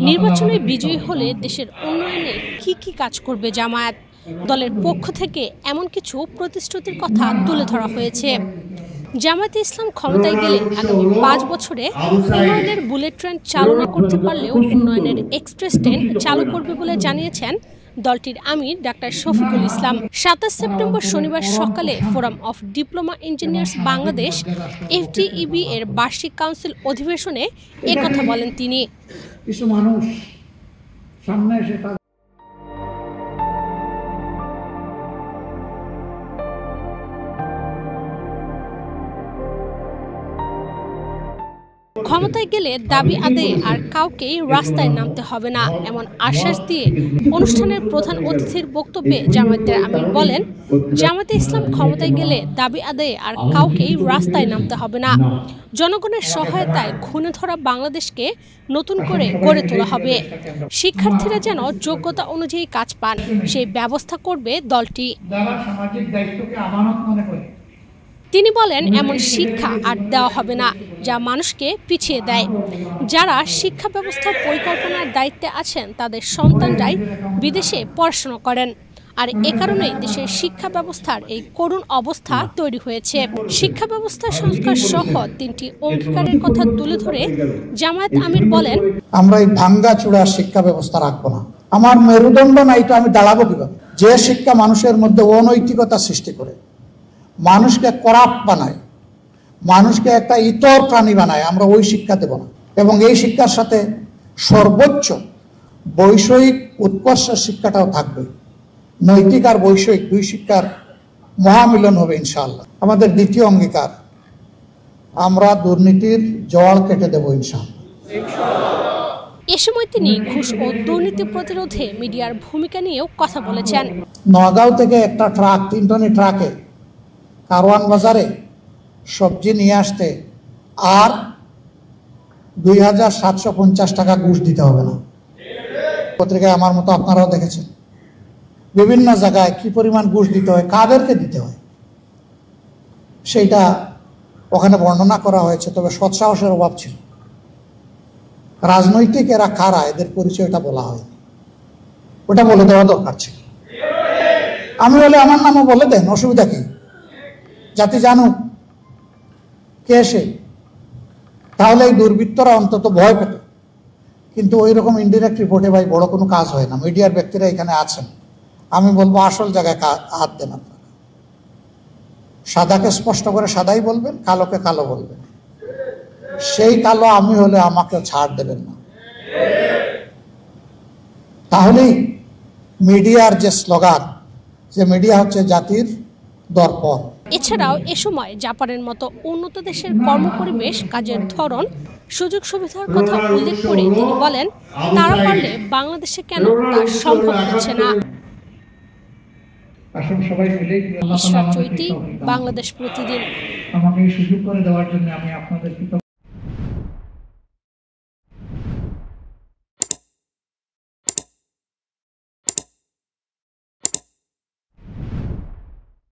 নির্বাচনে বিজয়ী হলে দেশের উন্নয়নে কি কাজ করবে জামায়াত, দলের পক্ষ থেকে এমন কিছু প্রতিশ্রুতির কথা তুলে ধরা হয়েছে। জামায়াতে ইসলাম ক্ষমতায় গেলে আগামী ৫ বছরে উন্নয়নের বুলেট ট্রেন চালু না করতে পারলেও উন্নয়নের এক্সপ্রেস ট্রেন চালু করবে বলে জানিয়েছেন দলটির আমির ডাক্তার শফিকুল ইসলাম। ২৭ সেপ্টেম্বর শনিবার সকালে forum of diploma engineers Bangladesh FDEB এর বার্ষিক কাউন্সিল অধিবেশনে একথা বলেন তিনি। কিছু মানুষ সামনে এসে ক্ষমতায় গেলে দাবি আদায়ে আর কাউকেই রাস্তায় নামতে হবে না, এমন আশ্বাস দিয়ে অনুষ্ঠানের প্রধান অতিথির বক্তব্যে জামায়াতের আমির বলেন, জামায়াতে ইসলাম ক্ষমতায় গেলে দাবি আদায়ে আর কাউকেই রাস্তায় নামতে হবে না। জনগণের সহায়তায় ঘুণে ধরা বাংলাদেশকে নতুন করে গড়ে তোলা হবে। শিক্ষার্থীরা যেন যোগ্যতা অনুযায়ী কাজ পান, সেই ব্যবস্থা করবে দলটি। তিনি বলেন, এমন শিক্ষা আর দেওয়া হবে না যা মানুষকে পিছিয়ে দেয়। যারা শিক্ষা ব্যবস্থার পরিকল্পনার দায়িত্বে আছেন তাদের সন্তানরাই বিদেশে পড়াশোনা করেন, আর এ কারণেই দেশের শিক্ষা ব্যবস্থার এই করুণ অবস্থা তৈরি হয়েছে। শিক্ষা ব্যবস্থা সংস্কার সহ ৩টি অঙ্গীকারের কথা তুলে ধরে জামায়াত আমির বলেন, আমরা এই ভাঙ্গা চূড়া শিক্ষা ব্যবস্থা রাখবো না। আমার মেরুদণ্ড নাই তো আমি দাঁড়াবো কিভাবে? যে শিক্ষা মানুষের মধ্যে অনৈতিকতা সৃষ্টি করে, মানুষকে করাপ্ট বানায়, মানুষকে একটা ইতর প্রাণী বানায়, আমরা ওই শিক্ষা দেব না। এবং এই শিক্ষার সাথে সর্বোচ্চ বৈষয়িক উৎকর্ষের শিক্ষাটাও থাকবে। নৈতিক আর বৈষয়িক দুই শিক্ষার মহামিলন হবে ইনশাআল্লাহ। আমাদের দ্বিতীয় অঙ্গীকার, আমরা দুর্নীতির জল কেটে দেব ইনশাআল্লাহ। এ সময় তিনি ঘুষ ও দুর্নীতি প্রতিরোধে মিডিয়ার ভূমিকা নিয়েও কথা বলেছেন। নগাঁও থেকে একটা ট্রাক, 3 টনি ট্রাকে কারওয়ান বাজারে সবজি নিয়ে আসতে আর ২৭৫০ টাকা ঘুষ দিতে হবে না। পত্রিকায় আমার মতো আপনারাও দেখেছেন বিভিন্ন জায়গায় কি পরিমাণ ঘুষ দিতে হয়, কাদেরকে দিতে হয় সেইটা ওখানে বর্ণনা করা হয়েছে। তবে সৎসাহসের অভাব ছিল। রাজনৈতিক এরা কারা, এদের পরিচয়টা বলা হয়নি, ওটা বলে দেওয়া দরকার ছিল। আমি বলে আমার নামও বলে দেন, অসুবিধা কি? জাতি জানুক কে সে, তাহলে এই দুর্বৃত্তরা অন্তত ভয় পেত। কিন্তু ওই রকম ইনডিরেক্ট রিপোর্টে ভাই বড় কোনো কাজ হয় না। মিডিয়ার ব্যক্তিরা এখানে আছেন, আমি বলবো আসল জায়গায় হাত দেন আপনারা। সাদাকে স্পষ্ট করে সাদাই বলবেন, কালোকে কালো বলবেন। সেই কালো আমি হলে আমাকে ছাড় দেবেন না। তাহলেই মিডিয়ার যে স্লোগান, যে মিডিয়া হচ্ছে জাতির দর্পণ। এছাড়াও এ সময় জাপানের মতো উন্নত দেশের কর্মপরিবেশ, কাজের ধরন, সুযোগ সুবিধার কথা উল্লেখ করে তিনি বলেন, তারা পারলে বাংলাদেশে কেন তা সম্ভব হচ্ছে না। ইশরাত চৈতি, বাংলাদেশ প্রতিদিন। আমাকে সুযোগ করে দেওয়ার জন্য আমি আপনাদের